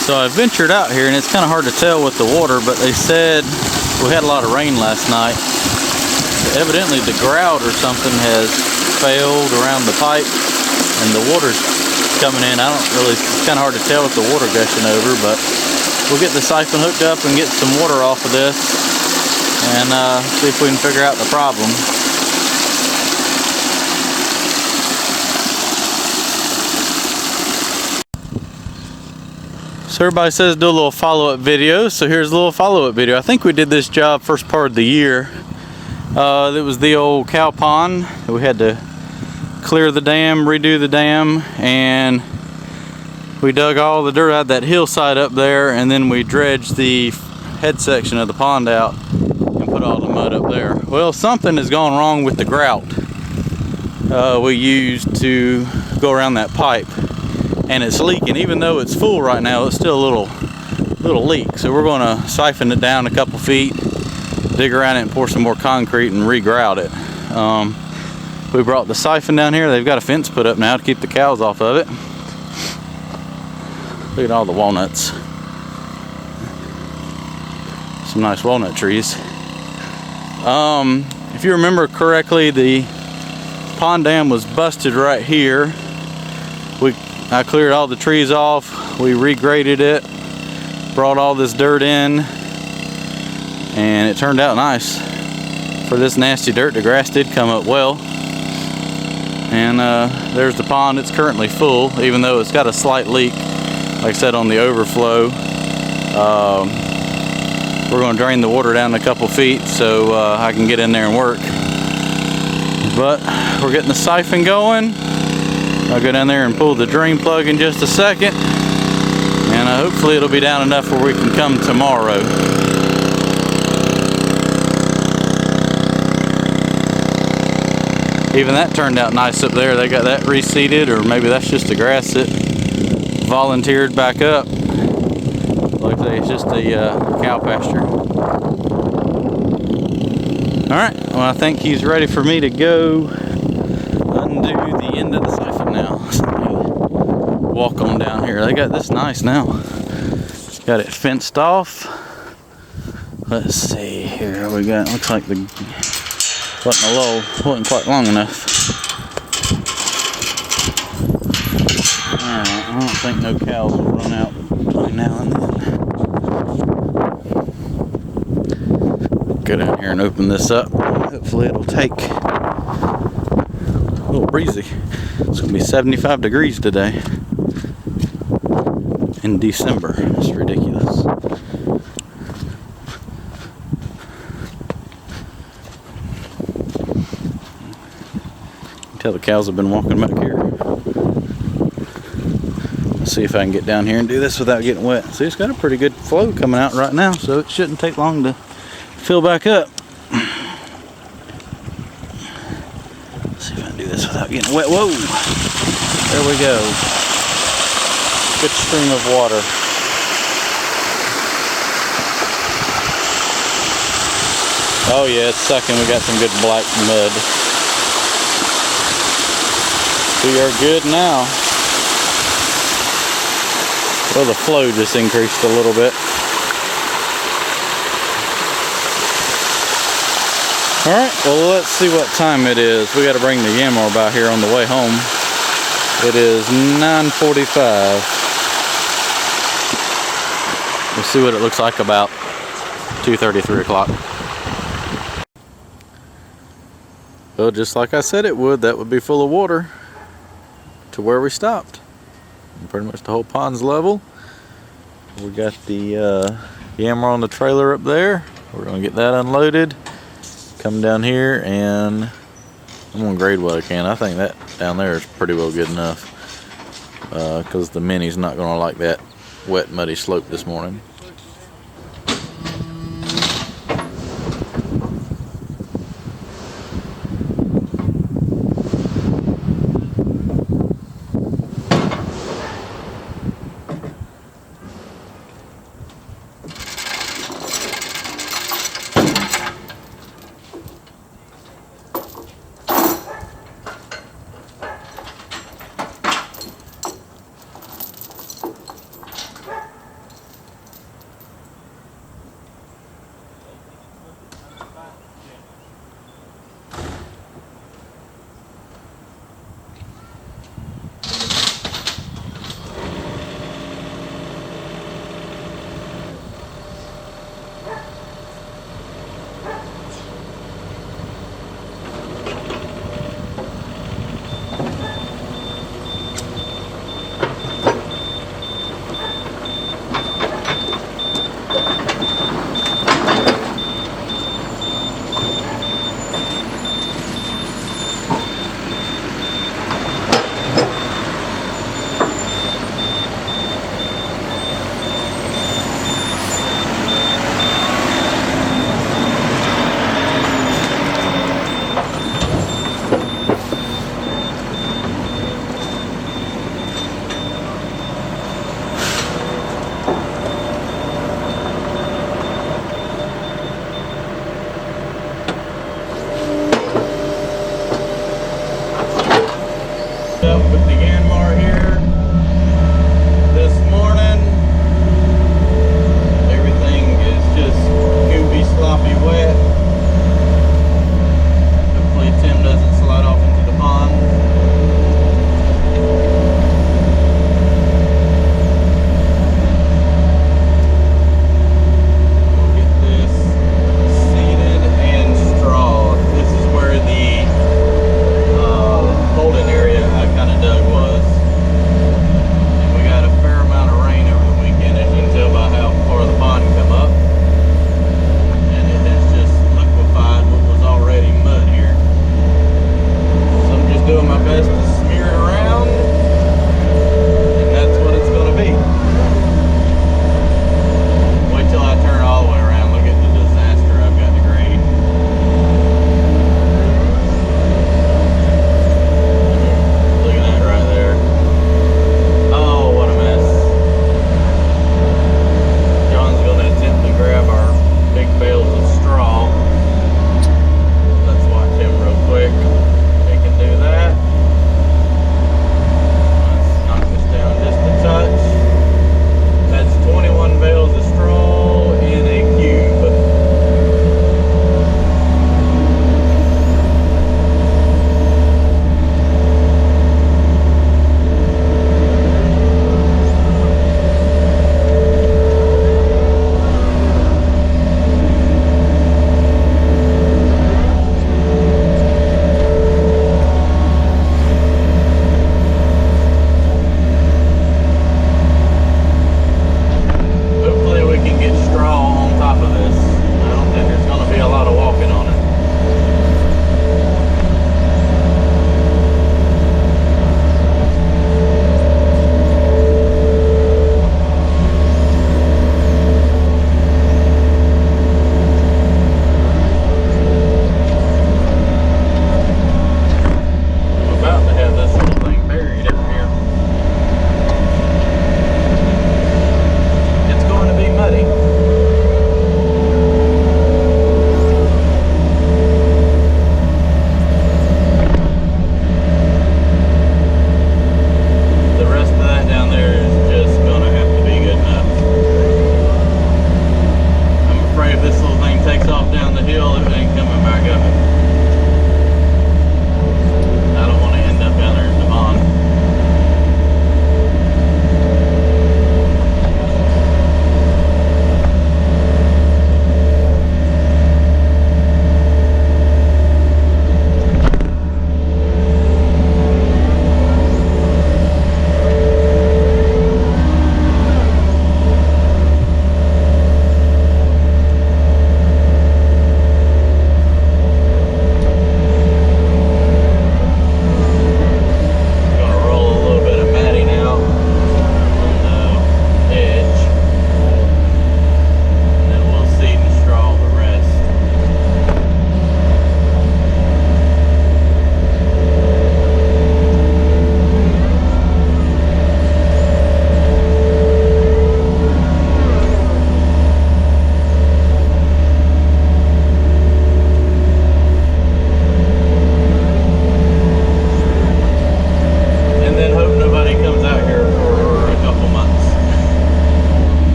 So I ventured out here, and it's kind of hard to tell with the water, but they said we had a lot of rain last night. Evidently the grout or something has failed around the pipe, and the water's coming in. It's kind of hard to tell with the water gushing over, but we'll get the siphon hooked up and get some water off of this and see if we can figure out the problem. So everybody says do a little follow-up video, so here's a little follow-up video. I think we did this job first part of the year. It was the old cow pond. We had to clear the dam, redo the dam, and we dug all the dirt out of that hillside up there, and then we dredged the head section of the pond out and put all the mud up there. Well, something has gone wrong with the grout we used to go around that pipe, and it's leaking. Even though it's full right now, it's still a little leak. So we're going to siphon it down a couple feet, dig around it, and pour some more concrete and re-grout it. We brought the siphon down here. They've got a fence put up now to keep the cows off of it. Look at all the walnuts. Some nice walnut trees. If you remember correctly, the pond dam was busted right here. I cleared all the trees off. We regraded it, brought all this dirt in, and it turned out nice. For this nasty dirt, the grass did come up well. And there's the pond. It's currently full, even though it's got a slight leak, like I said, on the overflow. We're going to drain the water down a couple feet so I can get in there and work. But we're getting the siphon going. I'll go down there and pull the drain plug in just a second, and hopefully it'll be down enough where we can come tomorrow. Even that turned out nice up there. They got that reseeded, or maybe that's just the grass that volunteered back up. Like I say, it's just a cow pasture. Alright, well, I think he's ready for me to go undo the end of the siphon now. So walk on down here. They got this nice now. Got it fenced off. Let's see here. We got, looks like the wasn't quite long enough. Alright, I don't think no cows will run out between now and then. Go down here and open this up. Hopefully it'll take. A little breezy. It's gonna be 75 degrees today in December. It's ridiculous. Tell the cows have been walking back here. Let's see if I can get down here and do this without getting wet. See, it's got a pretty good flow coming out right now, so it shouldn't take long to fill back up. Without getting wet. Whoa! There we go. Good stream of water. Oh yeah, it's sucking. We got some good black mud. We are good now. Well, the flow just increased a little bit. Alright, well, let's see what time it is. We got to bring the Yammer by here on the way home. It is 9:45. We'll see what it looks like about 2:30, 3 o'clock. Well, just like I said it would, that would be full of water to where we stopped. And pretty much the whole pond's level. We got the Yammer on the trailer up there. We're going to get that unloaded. Come down here, and I'm going to grade what I can. I think that down there is pretty well good enough, because the Mini's not going to like that wet, muddy slope this morning.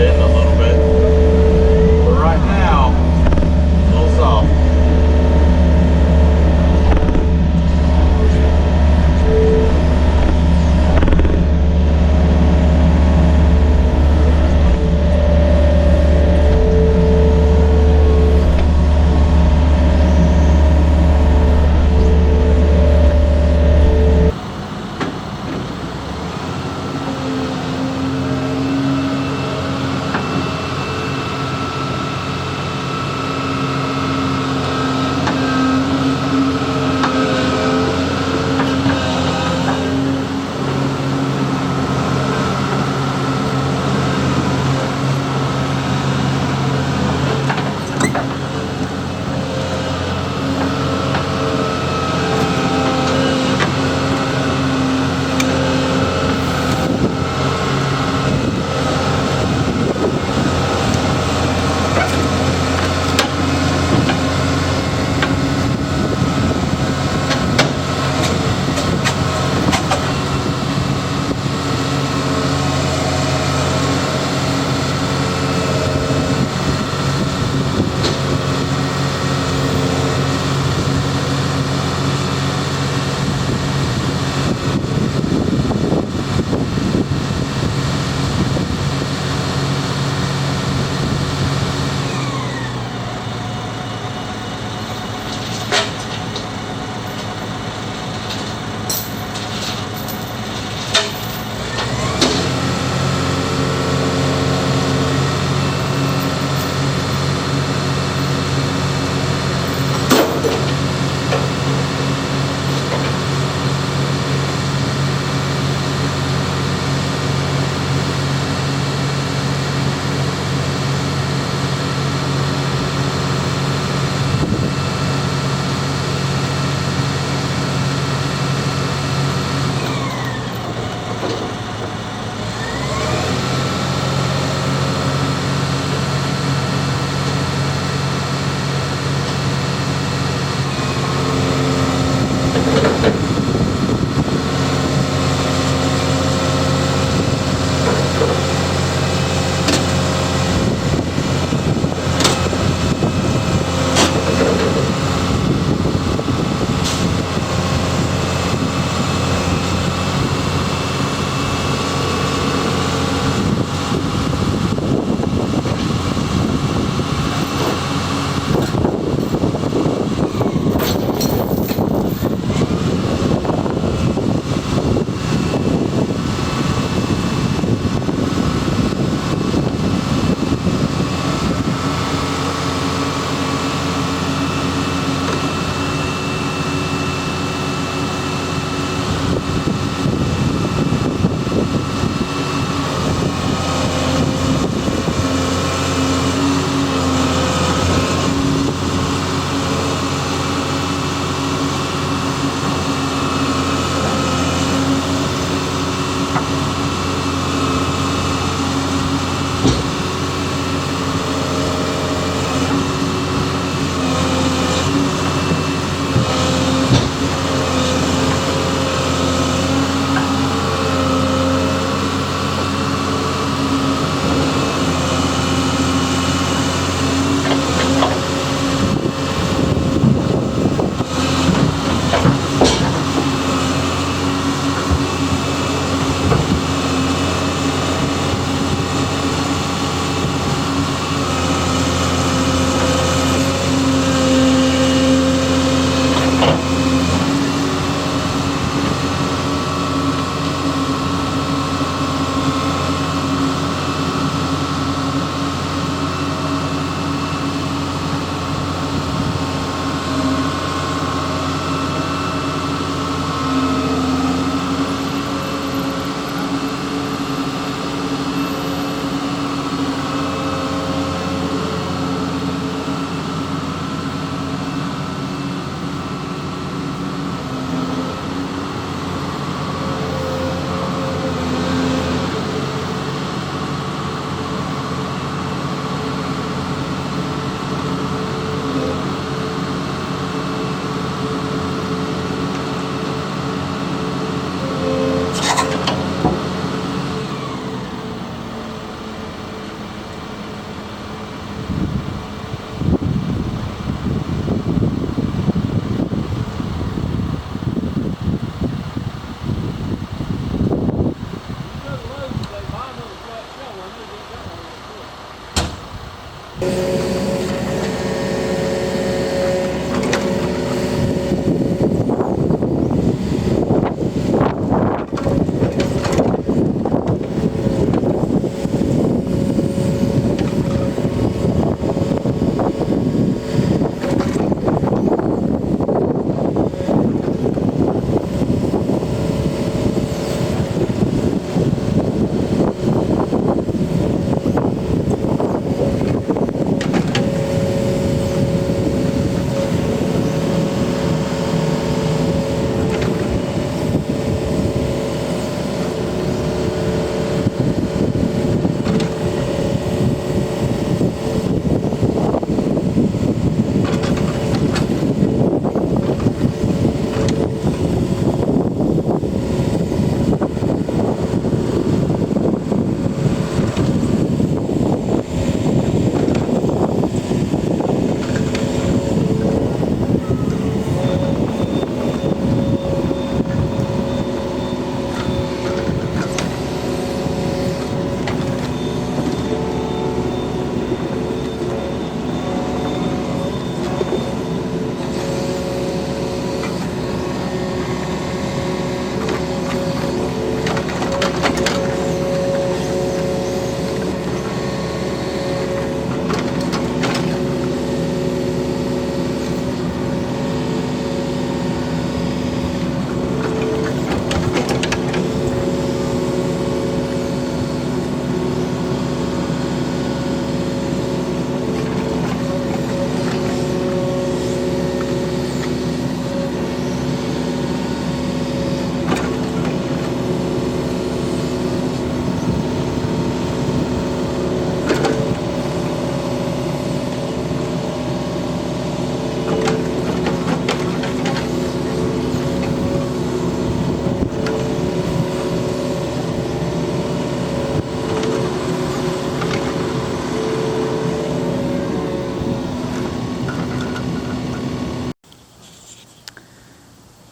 in a little bit. But right now, a little soft.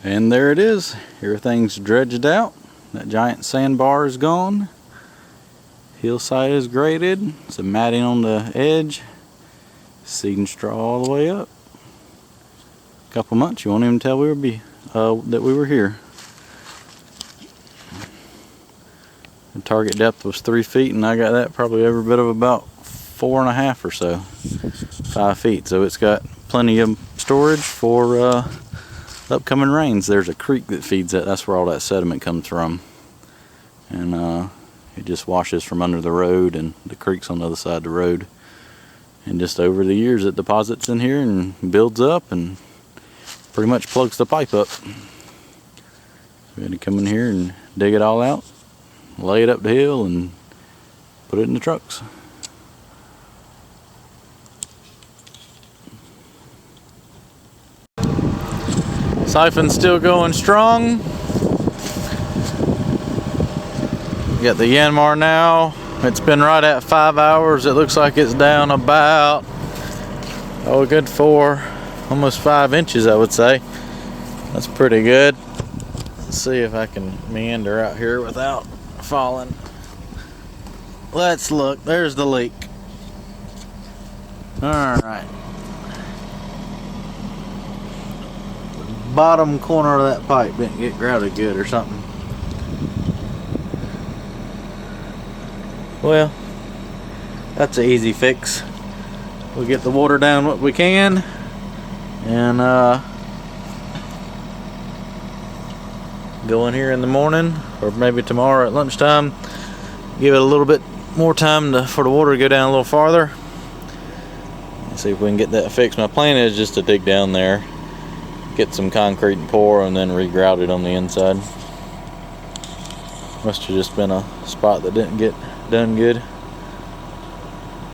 And there it is. Everything's dredged out. That giant sandbar is gone. Hillside is graded. Some matting on the edge. Seed and straw all the way up. A couple months, you won't even tell that we were here. The target depth was 3 feet, and I got that probably every bit of about 4.5 or so, 5 feet. So it's got plenty of storage for upcoming rains. There's a creek that feeds it. That's where all that sediment comes from, and it just washes from under the road, and the creek's on the other side of the road. And just over the years, it deposits in here and builds up, and pretty much plugs the pipe up. We had to come in here and dig it all out, lay it up the hill, and put it in the trucks. Siphon's still going strong. Got the Yanmar now. It's been right at 5 hours. It looks like it's down about, a good 4, almost 5 inches, I would say. That's pretty good. Let's see if I can meander out here without falling. Let's look. There's the leak. Alright. Bottom corner of that pipe didn't get grouted good or something. Well, that's an easy fix. We'll get the water down what we can, and go in here in the morning, or maybe tomorrow at lunchtime. Give it a little bit more time for the water to go down a little farther. See if we can get that fixed. My plan is just to dig down there, get some concrete and pour, and then re-grout it on the inside. Must have just been a spot that didn't get done good.